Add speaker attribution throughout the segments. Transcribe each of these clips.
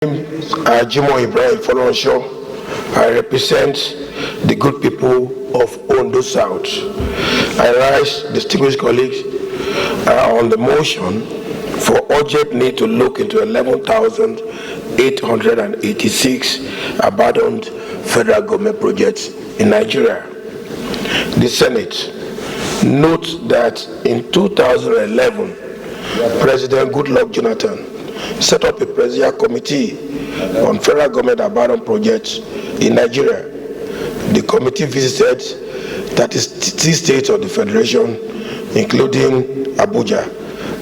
Speaker 1: Jimo Ibrahim Folonsho. I represent the good people of Ondo South. I rise, distinguished colleagues, on the motion for urgent need to look into 11,886 abandoned federal government projects in Nigeria. The Senate notes that in 2011, President Goodluck Jonathan set up a presidential committee on federal government abandoned projects in Nigeria. The committee visited 30 states of the Federation, including Abuja,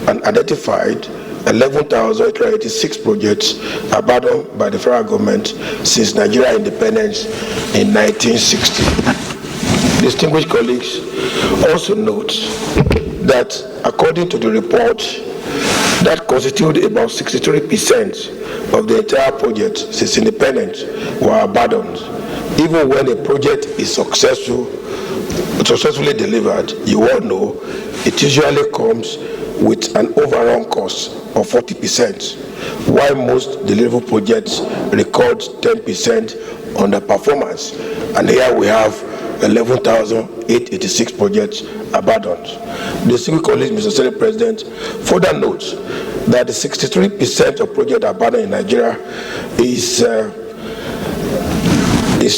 Speaker 1: and identified 11,886 projects abandoned by the federal government since Nigeria independence in 1960. Distinguished colleagues, also note that according to the report, that constituted about 63% of the entire project since independence were abandoned. Even when a project is successfully delivered, you all know it usually comes with an overrun cost of 40%, while most deliverable projects record 10% underperformance. And here we have 11,886 projects abandoned. The single colleague, Mr. Senate President, further notes that the 63% of projects abandoned in Nigeria is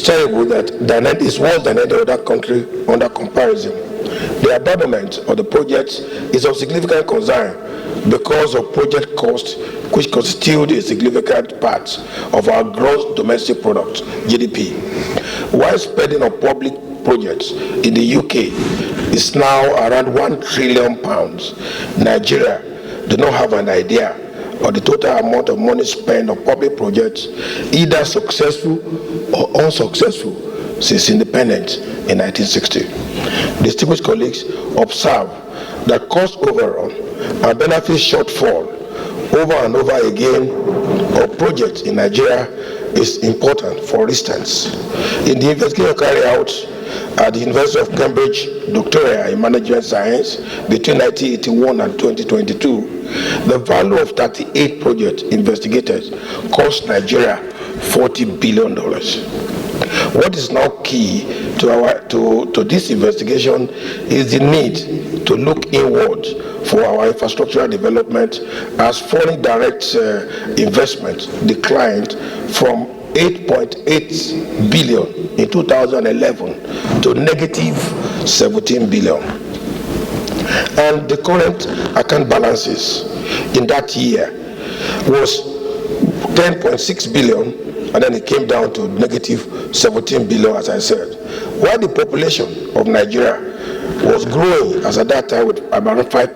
Speaker 1: terrible, that is worse than any other country under comparison. The abandonment of the project is of significant concern because of project costs, which constitute a significant part of our gross domestic product, GDP. While spending on public projects in the UK is now around £1 trillion, Nigeria do not have an idea of the total amount of money spent on public projects, either successful or unsuccessful, since independence in 1960. Distinguished colleagues, observe that cost overrun and benefit shortfall over and over again of projects in Nigeria is important. For instance, in the investigation carried out at the University of Cambridge Doctorate in Management Science between 1981 and 2022, the value of 38 projects investigated cost Nigeria $40 billion. What is now key to this investigation is the need to look inward for our infrastructural development, as foreign direct investment declined from 8.8 billion in 2011 to negative 17 billion. And the current account balances in that year was 10.6 billion, and then it came down to negative 17 billion, as I said. While the population of Nigeria was growing as at that time with about 5%,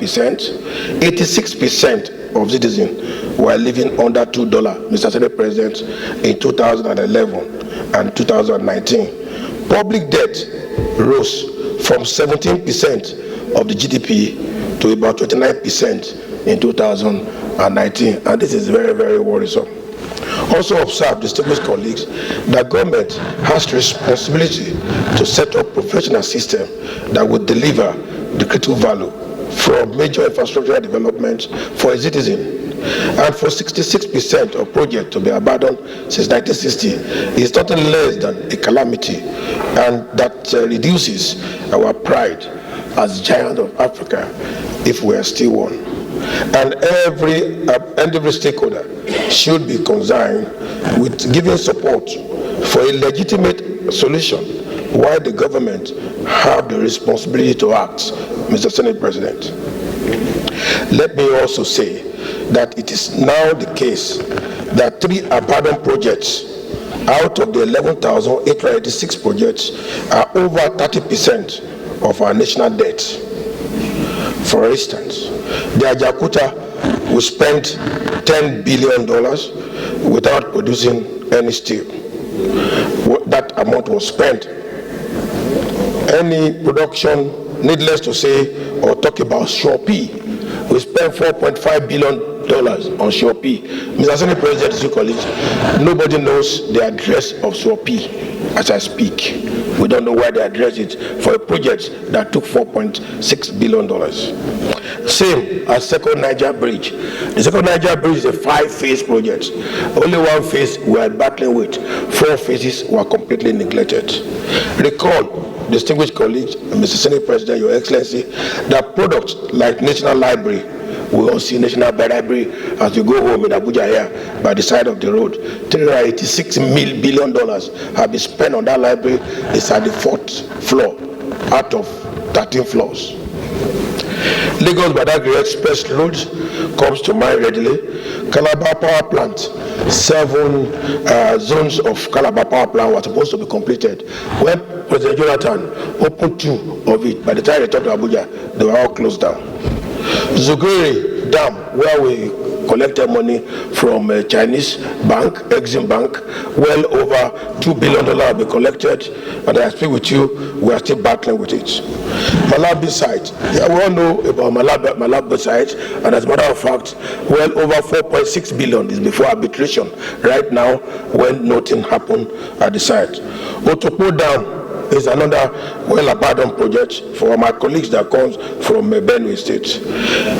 Speaker 1: 86% of citizens were living under $2, Mr. Senate President, in 2011 and 2019. Public debt rose from 17% of the GDP to about 29% in 2019, and this is very, very worrisome. Also observe, distinguished colleagues, that government has the responsibility to set up professional system that would deliver the critical value from major infrastructural development for a citizen. And for 66% of projects to be abandoned since 1960 is nothing less than a calamity, and that reduces our pride as giant of Africa if we are still one. And every stakeholder should be concerned with giving support for a legitimate solution, while the government have the responsibility to act, Mr. Senate President. Let me also say that it is now the case that 3 abandoned projects out of the 11,886 projects are over 30% of our national debt. For instance, the Ajakuta will spend $10 billion without producing any steel. That amount was spent. Any production, needless to say, or talk about Shopee, we spent $4.5 billion on Shopee. Mr. Senate President, your colleagues, nobody knows the address of Shopee as I speak. We don't know where they address it for a project that took $4.6 billion. Same as Second Niger Bridge. The Second Niger Bridge is a 5-phase project. Only one phase we are battling with. 4 phases were completely neglected. Recall, distinguished colleagues, Mr. Senate President, Your Excellency, that products like National Library, we all see National Library as you go home in Abuja here by the side of the road. $386 billion have been spent on that library. It's at the 4th floor out of 13 floors. Lagos Badagry Express road comes to mind readily. Calabar Power Plant, 7 zones of Calabar Power Plant were supposed to be completed. When President Jonathan opened 2 of it, by the time they talked to Abuja, they were all closed down. Zuguri Dam, where we collected money from a Chinese bank, Exim Bank, well over $2 billion have been collected, and I speak with you, we are still battling with it. Malabi site, yeah, we all know about Malabi site, and as a matter of fact, well over $4.6 billion is before arbitration right now when nothing happened at the site. Otopo Dam is another well-abandoned project for my colleagues that comes from Benue State.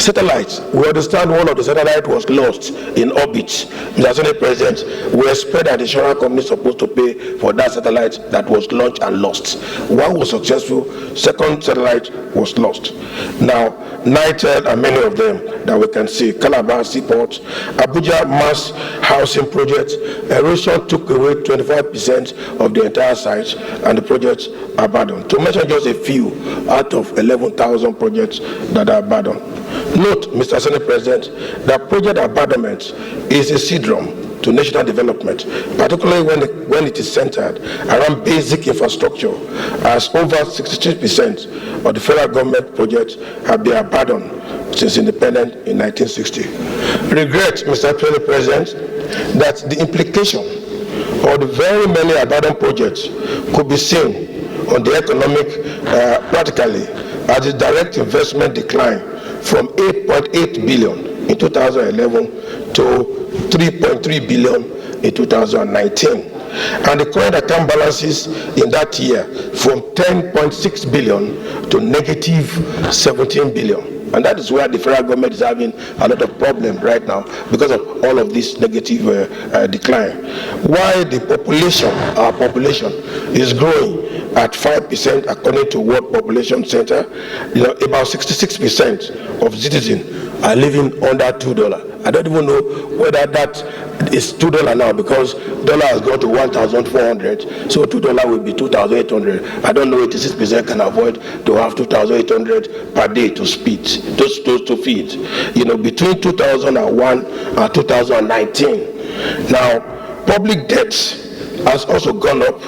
Speaker 1: Satellites, we understand one of the satellites was lost in orbit. Mr. Senate President, we expect that the insurance company is supposed to pay for that satellite that was launched and lost. One was successful, second satellite was lost. Now, Nitel and many of them that we can see, Calabar Seaport, Abuja Mass Housing Project, erosion took away 25% of the entire site and the project abandoned. To mention just a few out of 11,000 projects that are abandoned. Note, Mr. Senate President, that project abandonment is a syndrome to national development, particularly when it is centered around basic infrastructure, as over 63% of the federal government projects have been abandoned since independence in 1960. Regret, Mr. President, that the implication of the very many abandoned projects could be seen on the economic practically as the direct investment decline from 8.8 billion in 2011 to 3.3 billion in 2019. And the current account balances in that year from 10.6 billion to negative 17 billion. And that is where the federal government is having a lot of problems right now because of all of this negative decline. Why the population, our population, is growing at 5% according to World Population Center, about 66% of citizens are living under $2. I don't even know whether that is $2 now because dollar has gone to 1,400, so $2 will be 2,800. I don't know 86% can afford to have 2,800 per day to feed. Between 2001 and 2019. Now, public debt has also gone up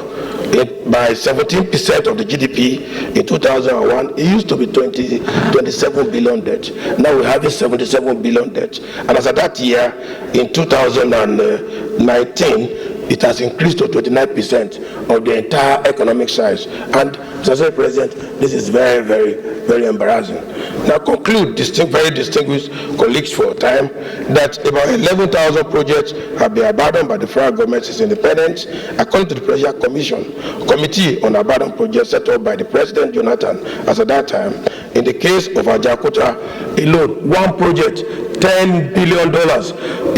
Speaker 1: by 17% of the GDP in 2001. It used to be 27 billion debt. Now we have a 77 billion debt. And as of that year, in 2019, it has increased to 29% of the entire economic size. And, Mr. President, this is very, very, very embarrassing. Now, conclude, very distinguished colleagues for time, that about 11,000 projects have been abandoned by the federal government since independence, according to the Presidential Committee on Abandoned Projects set up by the President Jonathan as at that time. In the case of Ajakuta alone, one project, $10 billion.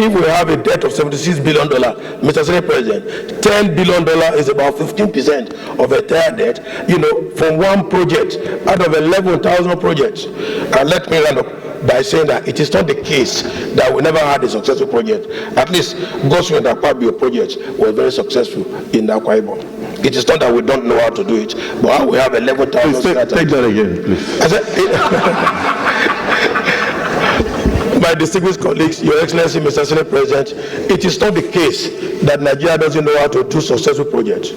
Speaker 1: If we have a debt of $76 billion, Mr. Senate President, $10 billion is about 15% of entire debt, from one project out of 11,000 projects. And let me round up by saying that it is not the case that we never had a successful project. At least Goswin and Akpabio projects were very successful in Akwa Ibom. It is not that we don't know how to do it, but we have 11,000.
Speaker 2: Take that again, please.
Speaker 1: My distinguished colleagues, Your Excellency, Mr. Senate President, it is not the case that Nigeria doesn't know how to do successful projects.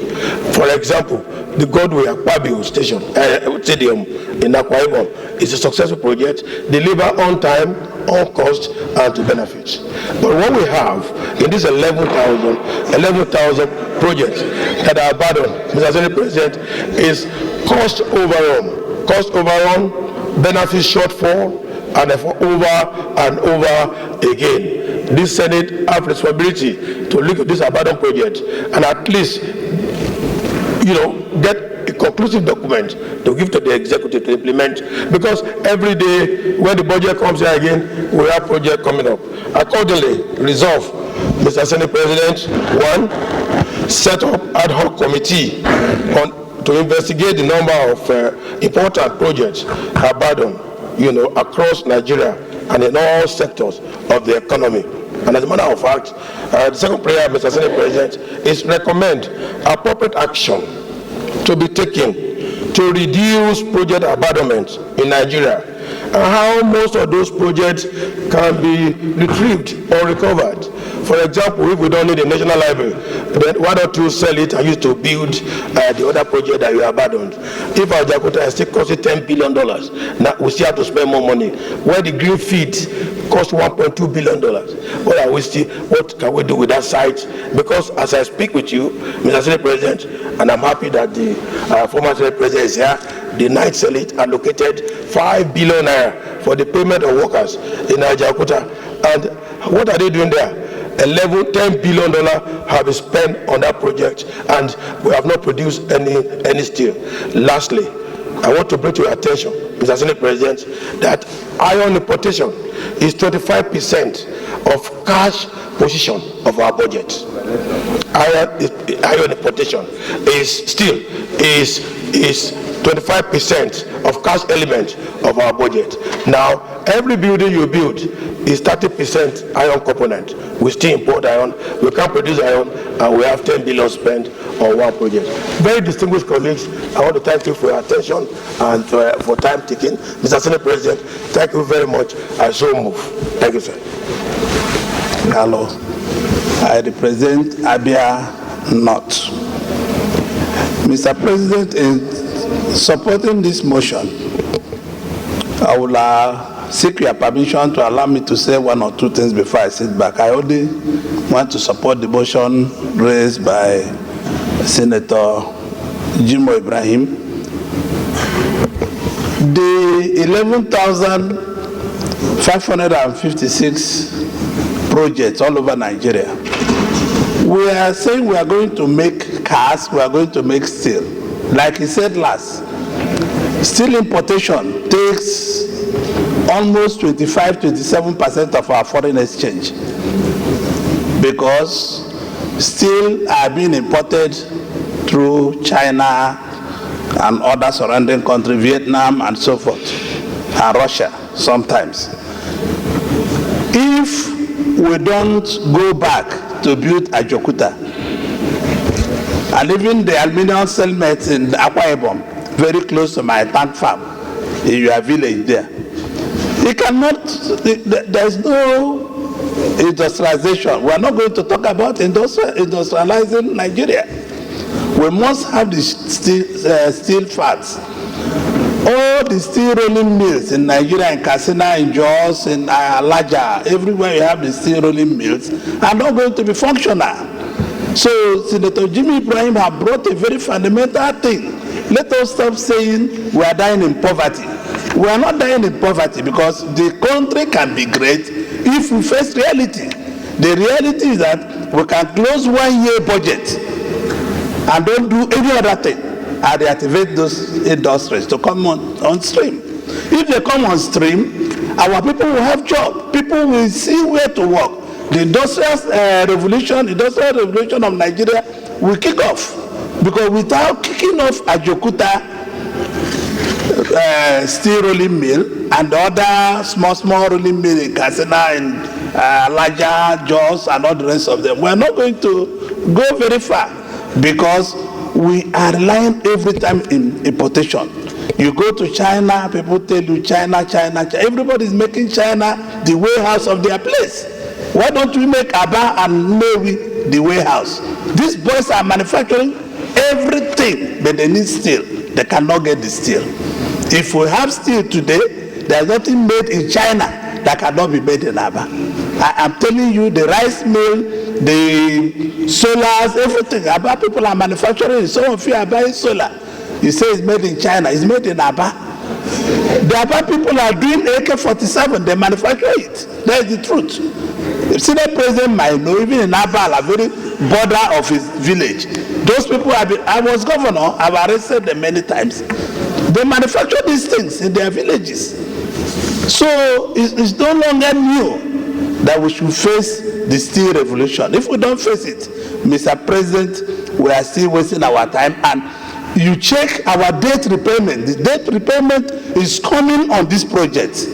Speaker 1: For example, the Godway Akpabio Stadium in Akwa Ibom is a successful project, deliver on time, on cost, and to benefits. But what we have in these 11,000 projects that are abandoned, Mr. Senate President, is cost overrun, benefit shortfall, and for over and over again. This Senate have responsibility to look at this abandoned project and at least, get a conclusive document to give to the executive to implement, because every day when the budget comes here again, we have project coming up. Accordingly, resolve, Mr. Senate President, 1, set up ad hoc committee to investigate the number of important projects abandoned, across Nigeria and in all sectors of the economy. And as a matter of fact, the second prayer, Mr. Senate President, is recommend appropriate action to be taken to reduce project abandonment in Nigeria, and how most of those projects can be retrieved or recovered. For example, if we don't need a national library, then why don't you sell it and use to build the other project that you abandoned? If our Jakarta is still costing $10 billion, now we still have to spend more money. Where the green field cost $1.2 billion, what can we do with that site? Because as I speak with you, Mr. Senate President, and I'm happy that the former Senate President is here, the Night Senate allocated 5 billion naira for the payment of workers in Jakarta. And what are they doing there? $10 billion have been spent on that project, and we have not produced any steel. Lastly, I want to bring to your attention, Mr. Senate President, that iron importation is 25% of cash position of our budget. Iron importation is 25% of cash element of our budget. Now, every building you build is 30% iron component. We still import iron, we can't produce iron, and we have 10 billion spent on one project. Very distinguished colleagues, I want to thank you for your attention and for time taking. Mr. Senate President, thank you very much. I so move. Thank you, sir.
Speaker 3: Hello. I represent Abia North. Mr. President, in supporting this motion, I will seek your permission to allow me to say one or two things before I sit back. I only want to support the motion raised by Senator Jimo Ibrahim. The 11,556 projects all over Nigeria, we are saying we are going to make cars, we are going to make steel. Like he said last, steel importation takes almost 25-27% of our foreign exchange, because steel are being imported through China and other surrounding countries, Vietnam and so forth, and Russia sometimes. If we don't go back to build Ajokuta, and even the aluminum settlement in Akwa Ibom, very close to my tank farm, in your village there, it cannot, there's no industrialization. We are not going to talk about industrializing Nigeria. We must have the steel fats. All the steel rolling mills in Nigeria, in Katsina, in Jos, in Alaja, everywhere you have the steel rolling mills, are not going to be functional. So Senator Jimmy Ibrahim has brought a very fundamental thing. Let us stop saying we are dying in poverty. We are not dying in poverty, because the country can be great if we face reality. The reality is that we can close 1 year budget and don't do any other thing and reactivate those industries to come on stream. If they come on stream, our people will have jobs. People will see where to work. The industrial revolution of Nigeria will kick off, because without kicking off Ajokuta steel rolling mill and other small rolling mill in Katsina and Alaja, Jos, and all the rest of them, we are not going to go very far, because we are relying every time in importation. You go to China, people tell you China. Everybody is making China the warehouse of their place. Why don't we make Aba and Newi the warehouse? These boys are manufacturing everything, but they need steel. They cannot get the steel. If we have steel today, there's nothing made in China that cannot be made in Aba. I'm telling you, the rice mill, the solars, everything. Aba people are manufacturing. Some of you are buying solar. You say it's made in China. It's made in Aba. The Aba people are doing AK-47. They manufacture it. That is the truth. The Senate president might know, even in Aba, a very border of his village. Those people have been, I was governor, I've arrested them many times. They manufacture these things in their villages. So it's no longer new that we should face the steel revolution. If we don't face it, Mr. President, we are still wasting our time. And you check our debt repayment. The debt repayment is coming on this project.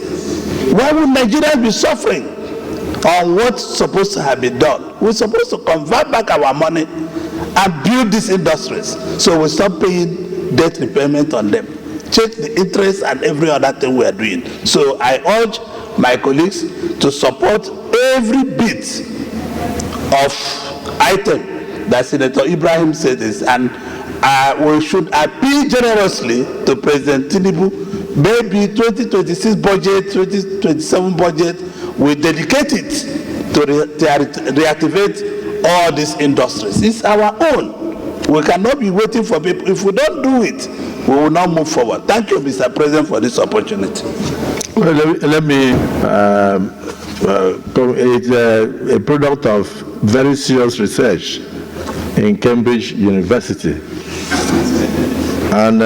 Speaker 3: Why would Nigerians be suffering on what's supposed to have been done? We're supposed to convert back our money and build these industries. So we stop paying debt repayment on them. Check the interest and every other thing we are doing. So I urge my colleagues to support every bit of item that Senator Ibrahim said this, and we should appeal generously to President Tinubu. Maybe 2026 budget, 2027 budget, we dedicate it to reactivate all these industries. It's our own. We cannot be waiting for people. If we don't do it, we will not move forward. Thank you, Mr. President, for this opportunity.
Speaker 2: Well, let me, it's a product of very serious research in Cambridge University. And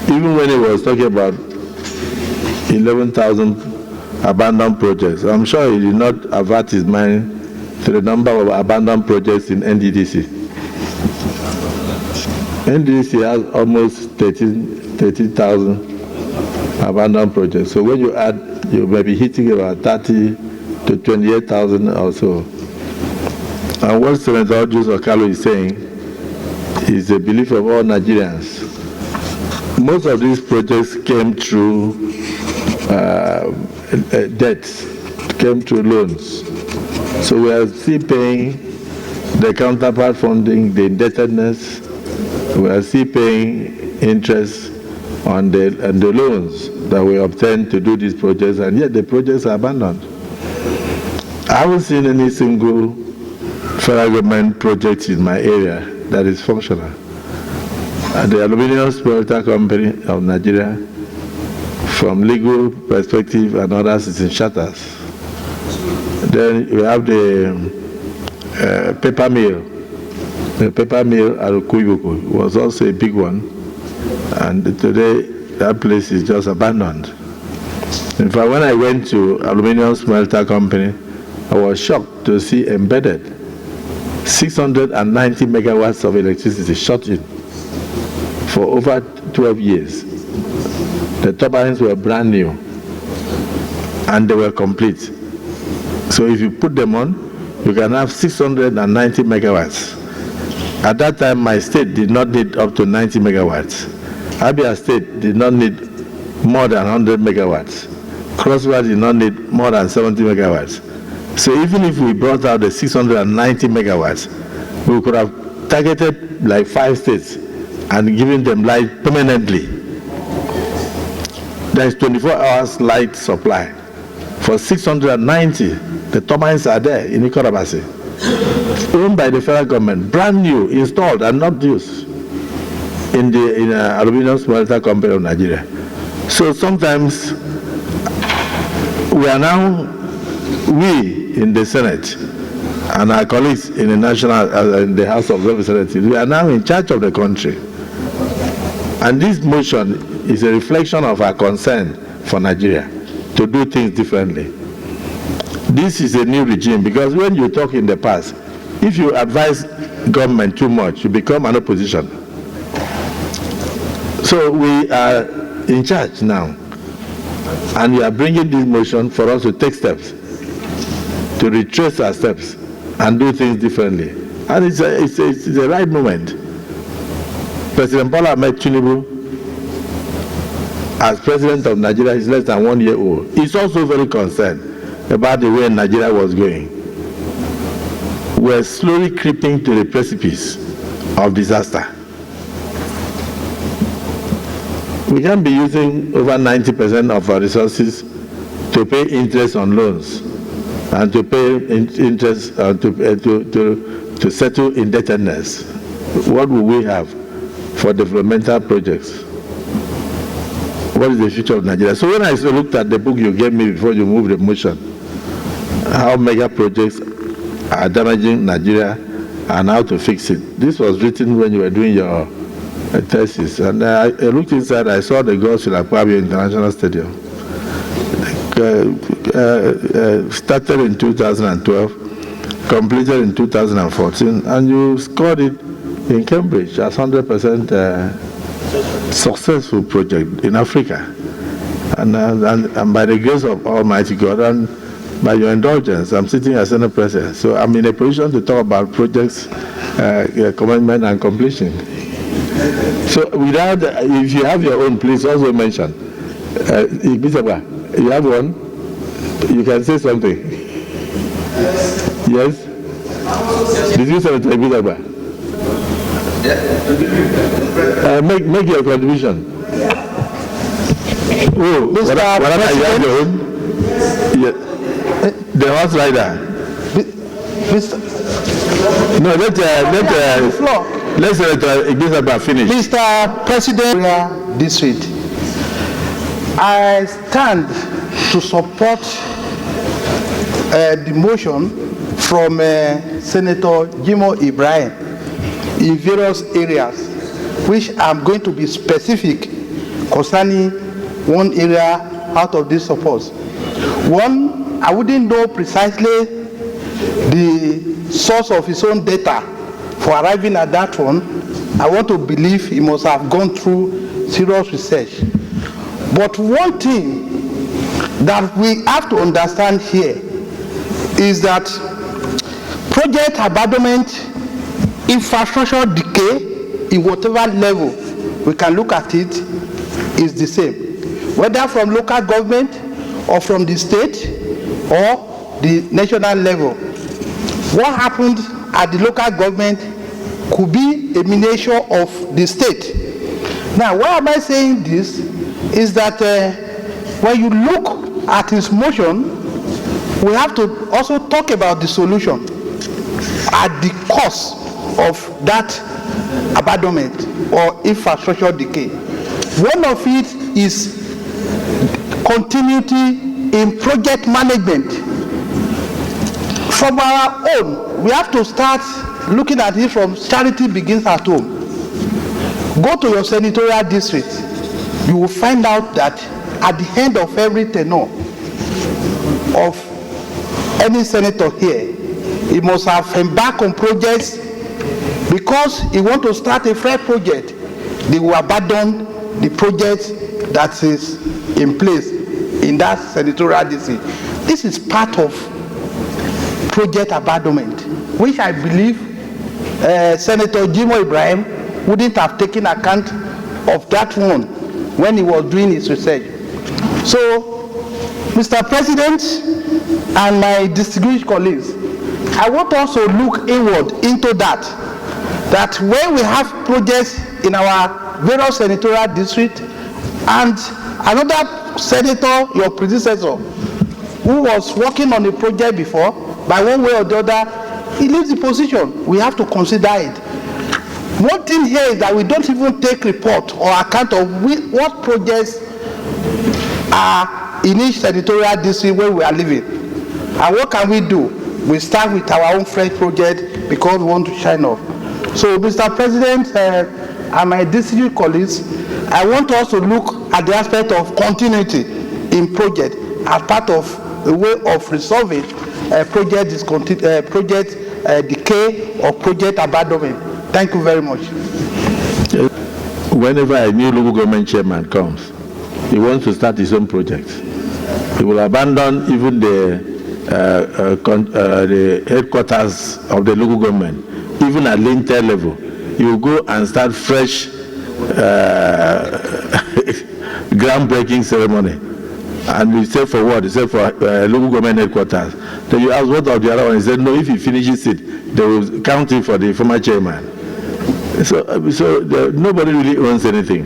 Speaker 2: even when he was talking about 11,000 abandoned projects, I'm sure he did not avert his mind to the number of abandoned projects in NDDC. NDDC has almost 13,000 abandoned projects. So when you add, you may be hitting about 30 to 28,000 or so. And what Senator Joseph Okalu is saying is the belief of all Nigerians. Most of these projects came through debts, came through loans. So we are still paying the counterpart funding, the indebtedness. We are still paying interest on the loans that we obtained to do these projects, and yet the projects are abandoned. I haven't seen any single federal government project in my area that is functional. The Aluminium Smelter Company of Nigeria, from legal perspective and others, is in shutters. Then we have the paper mill. The paper mill at Okuibuku was also a big one, and today that place is just abandoned. In fact, when I went to Aluminium Smelter Company, I was shocked to see embedded 690 megawatts of electricity shut in for over 12 years. The turbines were brand new and they were complete. So if you put them on, you can have 690 megawatts. At that time, my state did not need up to 90 megawatts. Abia State did not need more than 100 megawatts. Cross River did not need more than 70 megawatts. So even if we brought out the 690 megawatts, we could have targeted like 5 states and given them light permanently. There is 24 hours light supply. For 690, the turbines are there in Ikorabasi, owned by the federal government, brand new, installed and not used in the Aluminium Smelter Company of Nigeria. So sometimes we are now, we in the Senate and our colleagues in the National, in the House of Representatives, we are now in charge of the country. And this motion is a reflection of our concern for Nigeria to do things differently. This is a new regime, because when you talk in the past, if you advise government too much, you become an opposition. So we are in charge now, and we are bringing this motion for us to take steps, to retrace our steps and do things differently. And it's the right moment. President Bola Ahmed Tinubu, as president of Nigeria, is less than 1 year old. He's also very concerned about the way Nigeria was going. We're slowly creeping to the precipice of disaster. We can be using over 90% of our resources to pay interest on loans and to pay interest to settle indebtedness. What will we have for developmental projects. What is the future of Nigeria? So when I looked at the book you gave me before you moved the motion, how mega projects are damaging Nigeria and how to fix it. This was written when you were doing your thesis. And I looked inside, I saw the girls in Akpabio International Stadium. Started in 2012, completed in 2014, and you scored it in Cambridge as 100% successful project in Africa. And by the grace of Almighty God and by your indulgence, I'm sitting as Senate President. So I'm in a position to talk about projects, commitment and completion. So without, if you have your own, please also mention. You have one? You can say something. Yes? Did you say it to Ibizaba? Make your contribution. Oh,
Speaker 4: Mr.
Speaker 2: President, you have your own? Yeah. The horse rider. No, let's Ibizaba finish.
Speaker 4: Mr. President, District, I stand to support the motion from Senator Jimo Ibrahim in various areas, which I'm going to be specific concerning one area out of this support. One, I wouldn't know precisely the source of his own data for arriving at that one. I want to believe he must have gone through serious research. But one thing that we have to understand here is that project abandonment, infrastructure decay, in whatever level we can look at it, is the same. Whether from local government or from the state or the national level. What happened at the local government could be a miniature of the state. Now, why am I saying this? Is that when you look at his motion, we have to also talk about the solution at the cost of that abandonment or infrastructure decay. One of it is continuity in project management. From our own, we have to start looking at it from charity begins at home. Go to your senatorial district. You will find out that at the end of every tenure of any senator here, he must have embarked on projects because he wants to start a fresh project. They will abandon the project that is in place in that senatorial district. This is part of project abandonment, which I believe Senator Jimo Ibrahim wouldn't have taken account of that one when he was doing his research. So, Mr. President and my distinguished colleagues, I want us to look inward into that when we have projects in our various senatorial districts and another senator, your predecessor, who was working on a project before, by one way or the other, he leaves the position. We have to consider it. One thing here is that we don't even take report or account of what projects are in each senatorial district where we are living. And what can we do? We start with our own fresh project because we want to shine off. So, Mr. President and my district colleagues, I want us to look at the aspect of continuity in project as part of a way of resolving project decay or project abandonment. Thank you very much.
Speaker 2: Whenever a new local government chairman comes, he wants to start his own project. He will abandon even the headquarters of the local government, even at lintel level. He will go and start fresh groundbreaking ceremony. And we say for what? He said for local government headquarters. Then you ask what of the other one? He said no, if he finishes it, they will count it for the former chairman. So nobody really owns anything.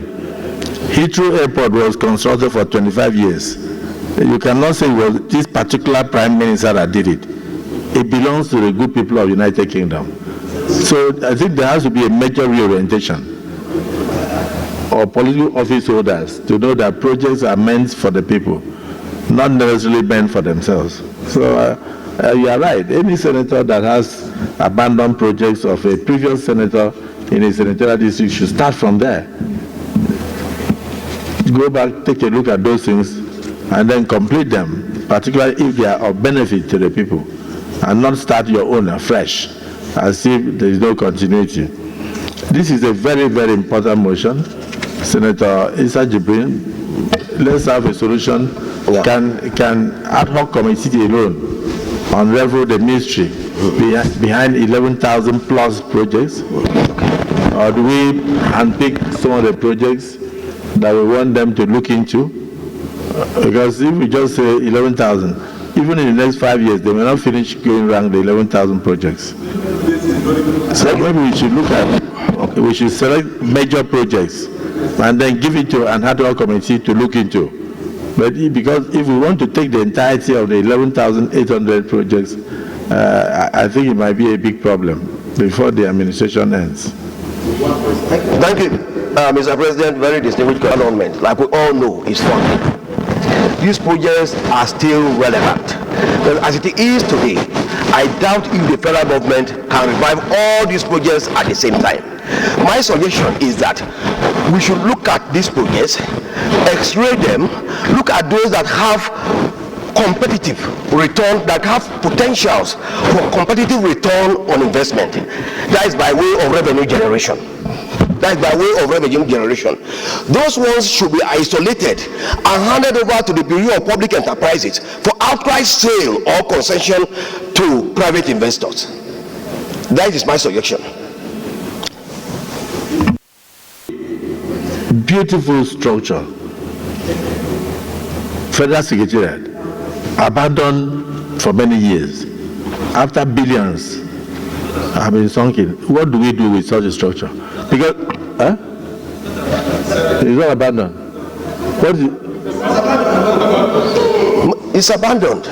Speaker 2: Heathrow Airport was constructed for 25 years. You cannot say, well, this particular prime minister that did it. It belongs to the good people of the United Kingdom. So I think there has to be a major reorientation. or political office holders to know that projects are meant for the people, not necessarily meant for themselves. So you are right. Any senator that has abandoned projects of a previous senator in a senatorial district should start from there. Go back, take a look at those things, and then complete them, particularly if they are of benefit to the people, and not start your own afresh, as if there is no continuity. This is a very, very important motion. Senator Issa Jibrin, let's have a solution.
Speaker 1: Yeah.
Speaker 2: Can ad hoc committee alone unravel the mystery behind 11,000 plus projects? Or do we handpick some of the projects that we want them to look into? Because if we just say 11,000, even in the next 5 years, they may not finish going around the 11,000 projects. So maybe we should look at, we should select major projects and then give it to an ad hoc committee to look into. But because if we want to take the entirety of the 11,800 projects, I think it might be a big problem before the administration ends.
Speaker 1: Thank you, Mr. President. Very distinguished government, like we all know, is funding. These projects are still relevant. But as it is today, I doubt if the federal government can revive all these projects at the same time. My suggestion is that we should look at these projects, x-ray them, look at those that have competitive return, that have potentials for competitive return on investment. That is by way of revenue generation. That is by way of revenue generation. Those ones should be isolated and handed over to the Bureau of Public Enterprises for outright sale or concession to private investors. That is my suggestion.
Speaker 2: Beautiful structure. Federal Secretariat, abandoned for many years. After billions have been sunken, what do we do with such a structure? Because, it's not abandoned. What is it?
Speaker 1: It's abandoned.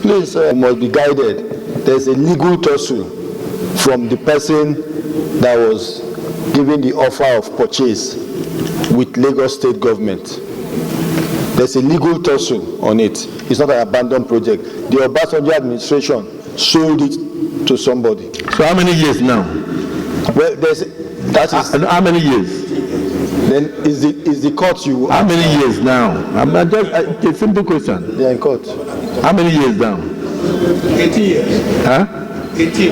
Speaker 5: Please, must be guided. There's a legal tussle from the person that was given the offer of purchase with Lagos State government. There's a legal tussle on it. It's not an abandoned project. The Obasanjo administration sold it to somebody.
Speaker 2: So how many years now?
Speaker 5: Well, that is.
Speaker 2: How many years?
Speaker 5: Then is the court you?
Speaker 2: How many years now? I'm just a simple question.
Speaker 5: They are in court.
Speaker 2: How many years now?
Speaker 6: 18 years.
Speaker 2: Huh?
Speaker 6: 18.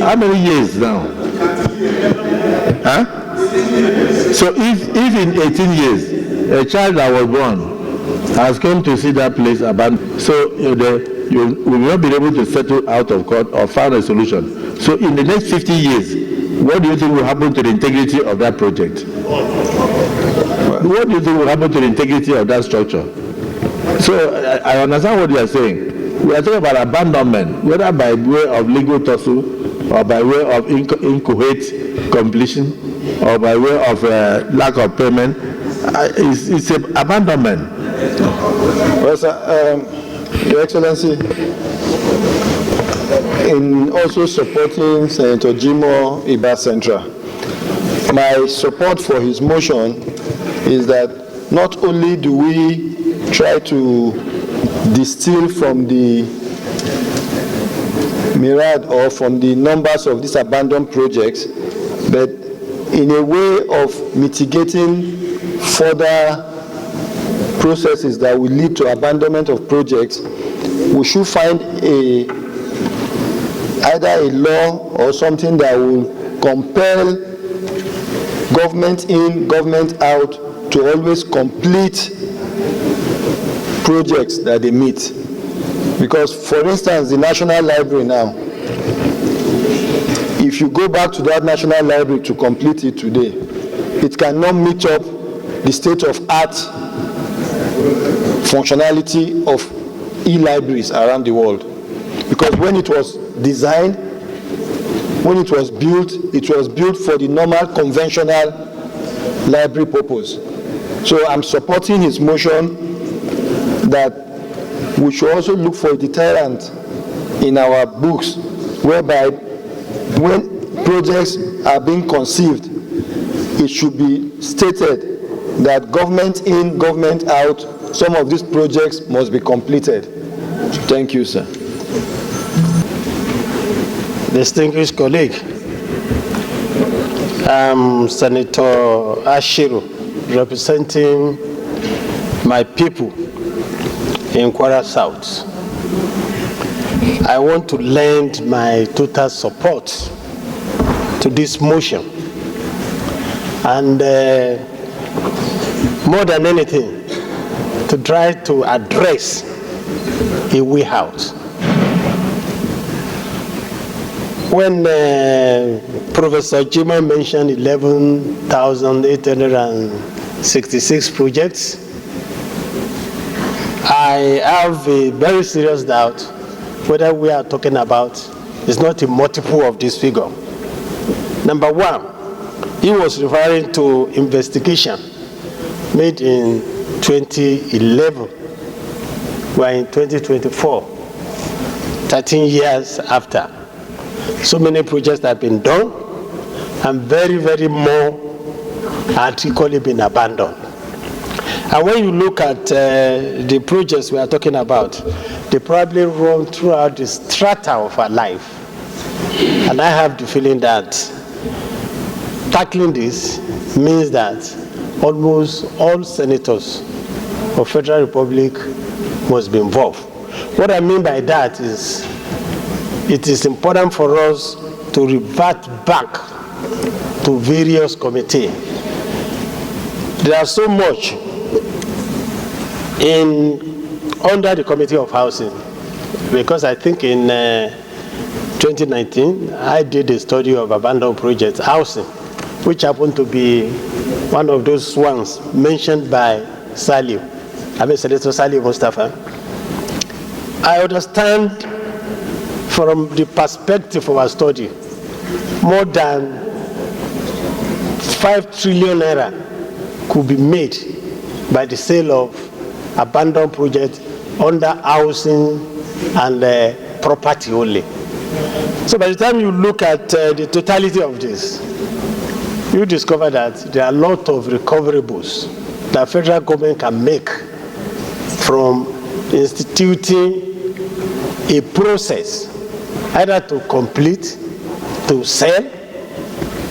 Speaker 2: How many years now? Huh? So if in 18 years a child that was born has come to see that place abandoned, so you will not be able to settle out of court or find a solution. So in the next 50 years, what do you think will happen to the integrity of that project? What do you think will happen to the integrity of that structure? So I understand what you are saying. We are talking about abandonment, whether by way of legal tussle or by way of incoherent completion or by way of lack of payment. It's an abandonment.
Speaker 5: Well, sir, Your Excellency, in also supporting Senator Jimo Iba Central, my support for his motion is that not only do we try to distill from the myriad or from the numbers of these abandoned projects, but in a way of mitigating further processes that will lead to abandonment of projects, we should find either a law or something that will compel government in, government out to always complete projects that they meet. Because, for instance, the National Library now, if you go back to that National Library to complete it today, it cannot meet up the state-of-art functionality of e-libraries around the world. Because when it was designed, when it was built for the normal conventional library purpose. So I'm supporting his motion that we should also look for a deterrent in our books, whereby when projects are being conceived, it should be stated that government in, government out, some of these projects must be completed. Thank you, sir.
Speaker 7: Distinguished colleague, I'm Senator Ashiru, representing my people in Kwara South. I want to lend my total support to this motion, and more than anything, to try to address a way out. When Professor Jima mentioned 11,866 projects, I have a very serious doubt whether we are talking about is not a multiple of this figure. Number one, he was referring to investigation made in 2011. We are in 2024, 13 years after. So many projects have been done, and very more had equally been abandoned. And when you look at the projects we are talking about, they probably run throughout the strata of our life. And I have the feeling that tackling this means that almost all senators of Federal Republic must be involved. What I mean by that is, it is important for us to revert back to various committees. There are so much under the Committee of Housing, because I think in 2019 I did a study of abandoned projects housing, which happened to be one of those ones mentioned by Senator Salih Mustafa. I understand from the perspective of our study, more than 5 trillion naira could be made by the sale of abandoned projects under housing and property only. So by the time you look at the totality of this, you discover that there are a lot of recoverables that federal government can make from instituting a process, either to complete, to sell,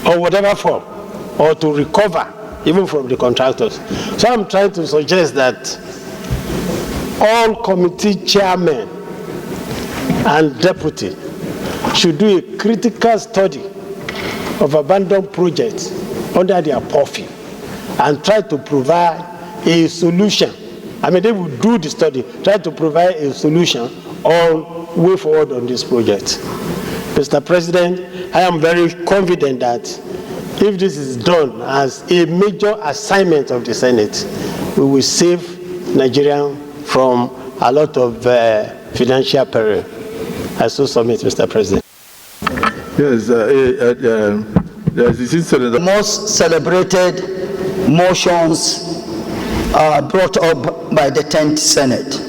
Speaker 7: or whatever form, or to recover, even from the contractors. So I'm trying to suggest that all committee chairmen and deputy should do a critical study of abandoned projects under their purview and try to provide a solution. I mean, they will do the study, try to provide a solution on way forward on this project. Mr. President, I am very confident that if this is done as a major assignment of the Senate, we will save Nigeria from a lot of financial peril. I so submit, Mr. President.
Speaker 2: Yes,
Speaker 8: the most celebrated motions brought up by the 10th Senate.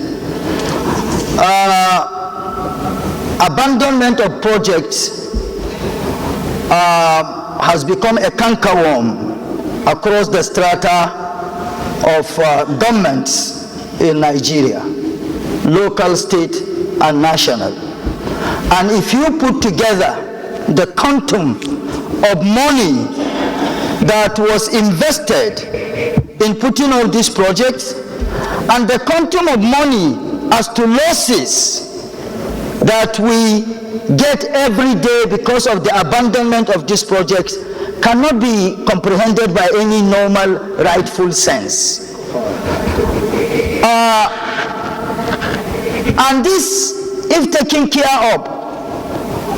Speaker 8: Abandonment of projects has become a cankerworm across the strata of governments in Nigeria, local, state, and national. And if you put together the quantum of money that was invested in putting on these projects and the quantum of money as to losses that we get every day because of the abandonment of these projects, cannot be comprehended by any normal, rightful sense. And this, if taken care of,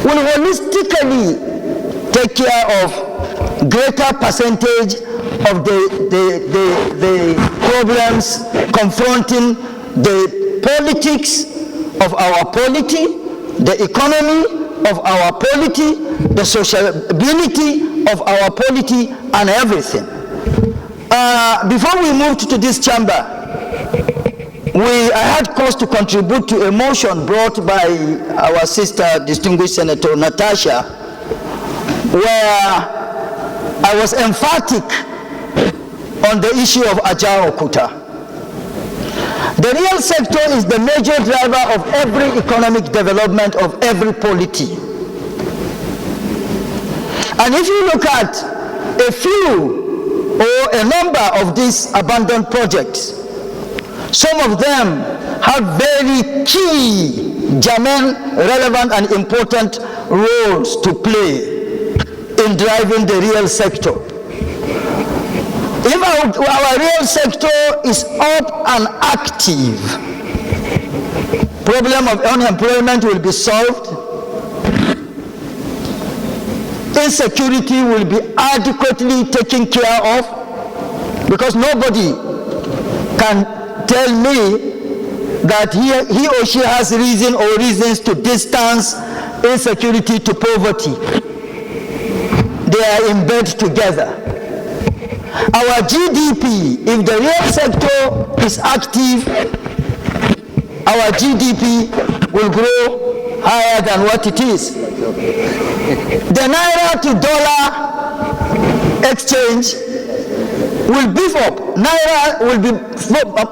Speaker 8: will holistically take care of greater percentage of the problems confronting the politics of our polity, the economy of our polity, the sociability of our polity, and everything. Before we moved to this chamber, I had cause to contribute to a motion brought by our sister, distinguished Senator Natasha, where I was emphatic on the issue of Ajah Okuta. The real sector is the major driver of every economic development of every polity. And if you look at a few or a number of these abandoned projects, some of them have very key, germane, relevant and important roles to play in driving the real sector. If our real sector is up and active, problem of unemployment will be solved, insecurity will be adequately taken care of, because nobody can tell me that he or she has reason or reasons to distance insecurity to poverty. They are in bed together. Our GDP, if the real sector is active, our GDP will grow higher than what it is. The naira to dollar exchange will beef up. Naira will be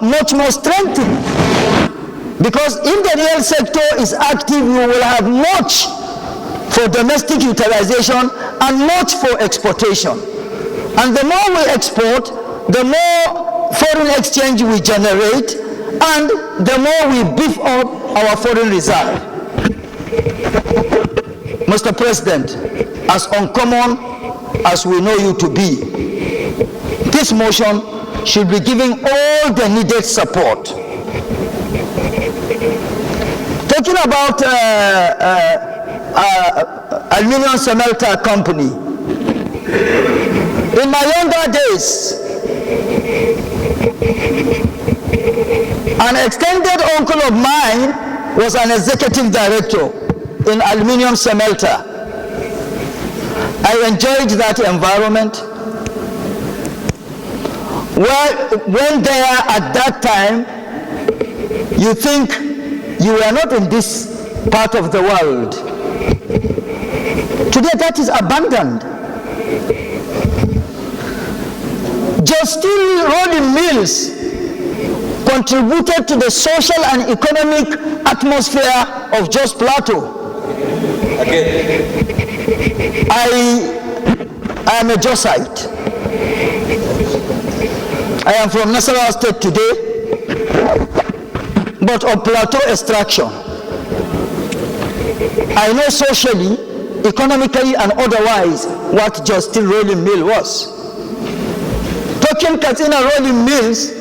Speaker 8: much more strengthened. Because if the real sector is active, you will have much for domestic utilization and much for exportation. And the more we export, the more foreign exchange we generate, and the more we beef up our foreign reserve. Mr. President, as uncommon as we know you to be, this motion should be giving all the needed support. Talking about Aluminum Smelter Company, in my younger days, an extended uncle of mine was an executive director in Aluminum Smelter. I enjoyed that environment. Well, when there at that time, you think you were not in this part of the world. Today that is abandoned. Just still rolling mills contributed to the social and economic atmosphere of Jos Plateau. I am a Josite. I am from Nasarawa State today, but of Plateau extraction. I know socially, economically, and otherwise what Jos Steel Rolling Mill was. Talking Katsina rolling mills,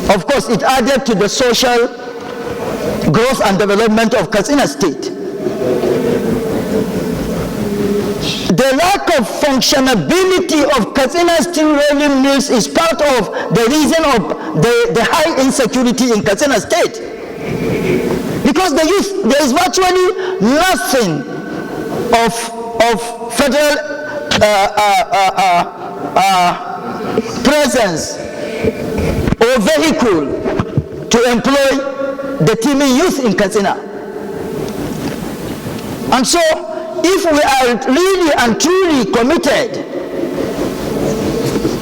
Speaker 8: of course, it added to the social growth and development of Katsina State. The lack of functionability of Katsina Steel Rolling Mills is part of the reason of the high insecurity in Katsina State. Because the youth, there is virtually nothing of federal presence or vehicle to employ the teeming youth in Katsina. And so, if we are really and truly committed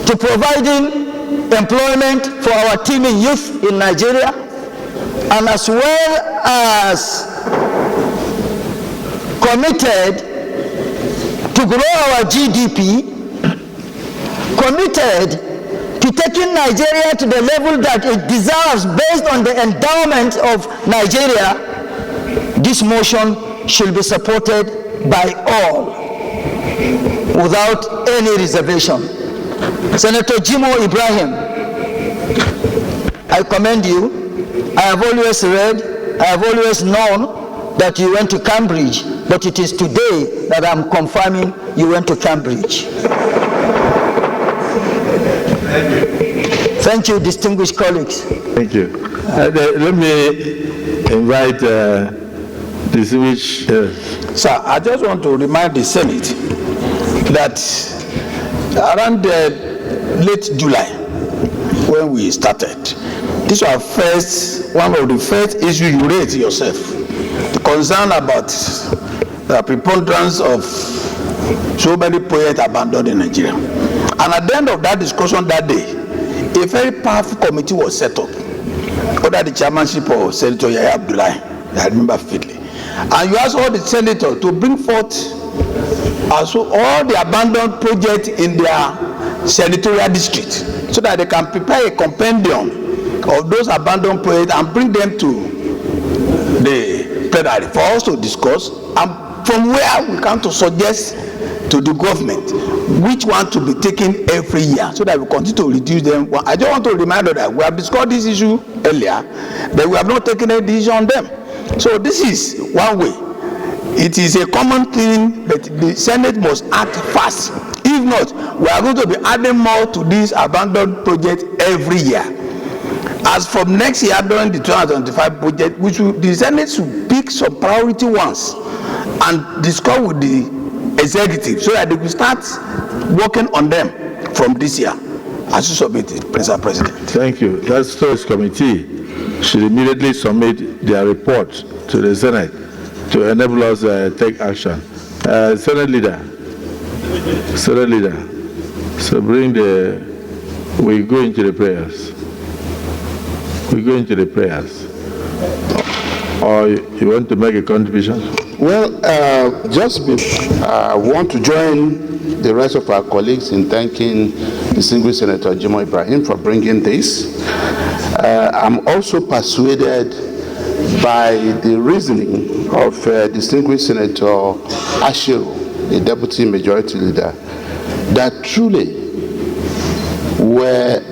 Speaker 8: to providing employment for our teeming youth in Nigeria, and as well as committed to grow our GDP, committed to taking Nigeria to the level that it deserves based on the endowment of Nigeria, this motion should be supported by all, without any reservation. Senator Jimo Ibrahim, I commend you. I have always read, I have always known that you went to Cambridge, but it is today that I'm confirming you went to Cambridge. Thank you, distinguished colleagues.
Speaker 2: Thank you. Let me invite distinguished.
Speaker 3: Sir, I just want to remind the Senate that around late July, when we started, this was one of the first issues you raised yourself, the concern about the preponderance of So many projects abandoned in Nigeria. And at the end of that discussion that day, a very powerful committee was set up under the chairmanship of Senator Yahya Abdullahi, I remember vividly. And you asked all the senators to bring forth also all the abandoned projects in their senatorial district so that they can prepare a compendium of those abandoned projects and bring them to the plenary for us to discuss, and from where we come to suggest to the government which one to be taken every year so that we continue to reduce them. I just want to remind you that we have discussed this issue earlier, but we have not taken any decision on them. So this is one way. It is a common thing that the Senate must act fast. If not, we are going to be adding more to this abandoned project every year. As from next year during the 2025 budget, the Senate should pick some priority ones and discuss with the executive so that they will start working on them from this year. As you submit it, Mr. President.
Speaker 2: Thank you. That Storage Committee should immediately submit their report to the Senate to enable us take action. Senate Leader. So we go into the prayers. Or you want to make a contribution?
Speaker 9: Well, I want to join the rest of our colleagues in thanking distinguished Senator Jimoh Ibrahim for bringing this. I'm also persuaded by the reasoning of distinguished Senator Ashiru, the Deputy Majority Leader, that truly were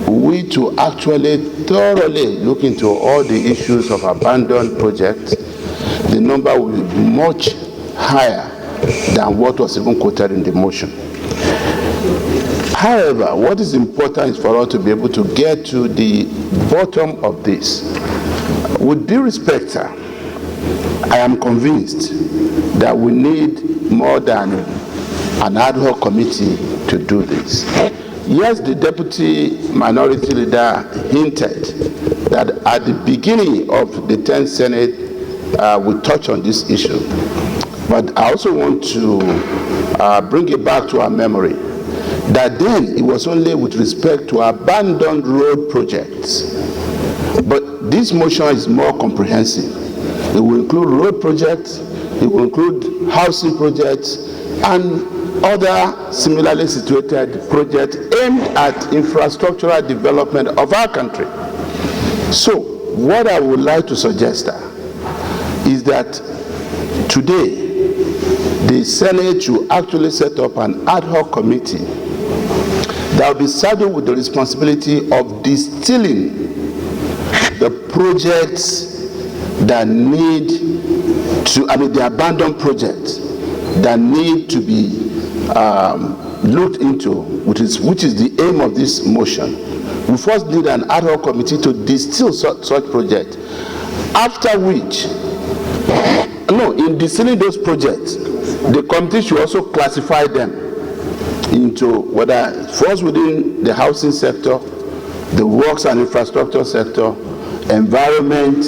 Speaker 9: we to actually thoroughly look into all the issues of abandoned projects, the number will be much higher than what was even quoted in the motion. However, what is important is for us to be able to get to the bottom of this. With due respect, sir, I am convinced that we need more than an ad hoc committee to do this. Yes, the Deputy Minority Leader hinted that at the beginning of the 10th Senate, we touch on this issue. But I also want to bring it back to our memory that then it was only with respect to abandoned road projects. But this motion is more comprehensive. It will include road projects, it will include housing projects, and other similarly situated projects aimed at infrastructural development of our country. So, what I would like to suggest is that today, the Senate should actually set up an ad hoc committee that will be saddled with the responsibility of distilling the projects that need to, the abandoned projects that need to be looked into, which is the aim of this motion. We first need an ad hoc committee to distill such projects, after which, in distilling those projects, the committee should also classify them into whether it falls within the housing sector, the works and infrastructure sector, environment,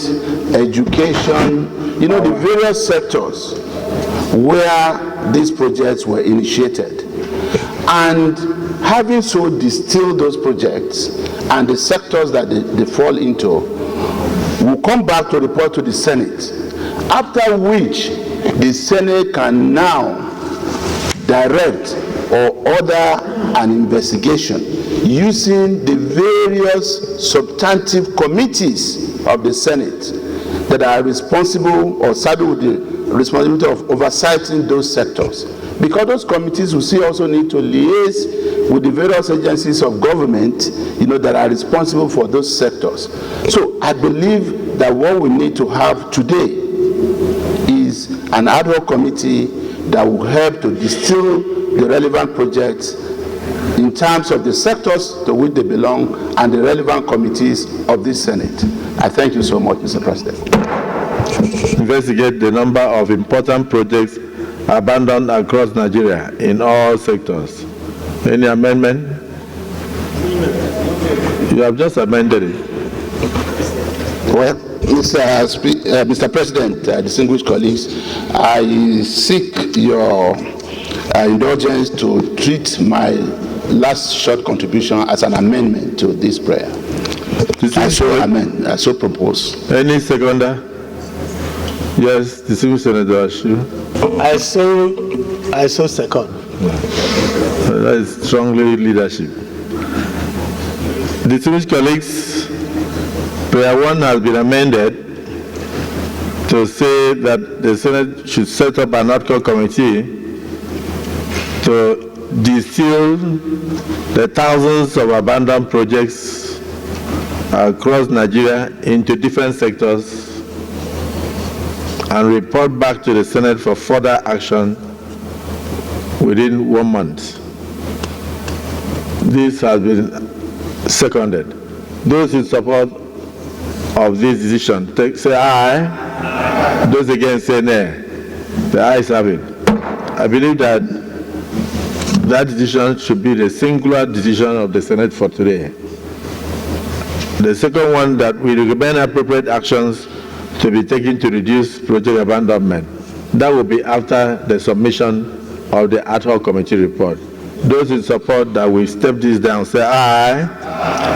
Speaker 9: education, the various sectors where these projects were initiated. And having so distilled those projects and the sectors that they fall into, we'll come back to report to the Senate, after which the Senate can now direct or order an investigation using the various substantive committees of the Senate that are responsible or saddled with the responsibility of oversighting those sectors. Because those committees will still also need to liaise with the various agencies of government, that are responsible for those sectors. So I believe that what we need to have today is an ad hoc committee that will help to distill the relevant projects in terms of the sectors to which they belong and the relevant committees of this Senate. I thank you so much, Mr. President.
Speaker 2: Investigate the number of important projects abandoned across Nigeria in all sectors. Any amendment? You have just amended it.
Speaker 9: Well, Mr. President, distinguished colleagues, I seek your indulgence to treat my last short contribution as an amendment to this prayer. I so amend. I so propose.
Speaker 2: Any seconder? Yes, distinguished Senator Ashu.
Speaker 7: I so second.
Speaker 2: That is strongly leadership. Distinguished colleagues, prayer 1 has been amended to say that the Senate should set up an ad hoc committee to distill the thousands of abandoned projects across Nigeria into different sectors and report back to the Senate for further action within 1 month. This has been seconded. Those in support of this decision, say aye. Those against say nay. The ayes have it. I believe that that decision should be the singular decision of the Senate for today. The second one, that we recommend appropriate actions to be taken to reduce project abandonment. That will be after the submission of the ad hoc committee report. Those in support that we step this down say aye.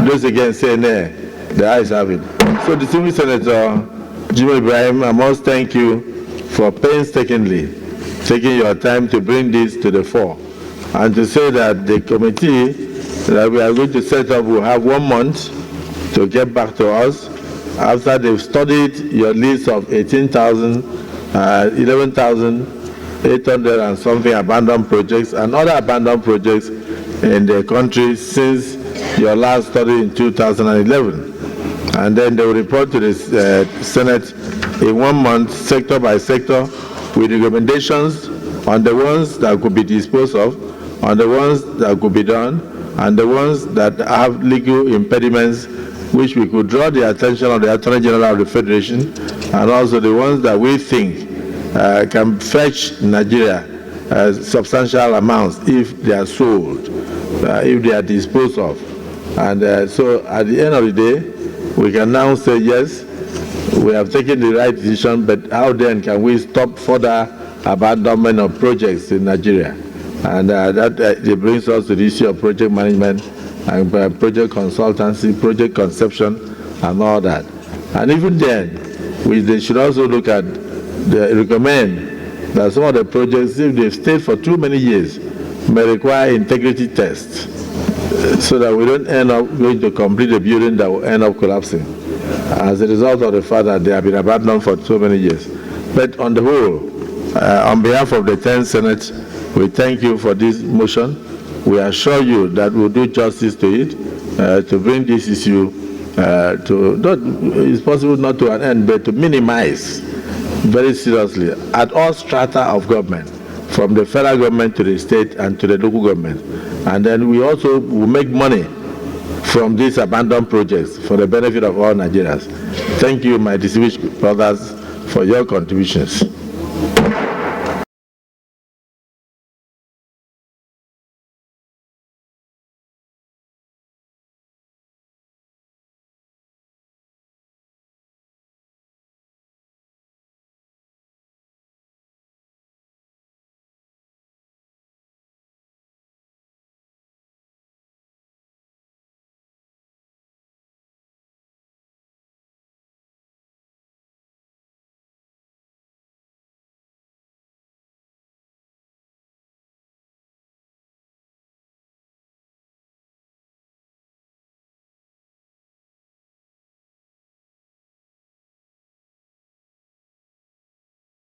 Speaker 2: Those against say nay. The ayes have it. So, distinguished Senator Jimoh Ibrahim, I must thank you for painstakingly taking your time to bring this to the fore, and to say that the committee that we are going to set up will have 1 month to get back to us after they've studied your list of 11,800 and something abandoned projects and other abandoned projects in the country since your last study in 2011. And then they will report to the Senate in 1 month, sector by sector, with recommendations on the ones that could be disposed of, on the ones that could be done, and the ones that have legal impediments, which we could draw the attention of the Attorney General of the Federation, and also the ones that we think can fetch Nigeria substantial amounts if they are sold, if they are disposed of. And so at the end of the day, we can now say, yes, we have taken the right decision, but how then can we stop further abandonment of projects in Nigeria? And that it brings us to the issue of project management and project consultancy, project conception, and all that. And even then, they should also look at, recommend that some of the projects, if they've stayed for too many years, may require integrity tests, so that we don't end up going to complete a building that will end up collapsing as a result of the fact that they have been abandoned for so many years. But on the whole, on behalf of the 10th Senate, we thank you for this motion. We assure you that we'll do justice to it, to bring this issue to, not, it's possible not to an end, but to minimize very seriously at all strata of government, from the federal government to the state and to the local government. And then we also will make money from these abandoned projects for the benefit of all Nigerians. Thank you, my distinguished brothers, for your contributions.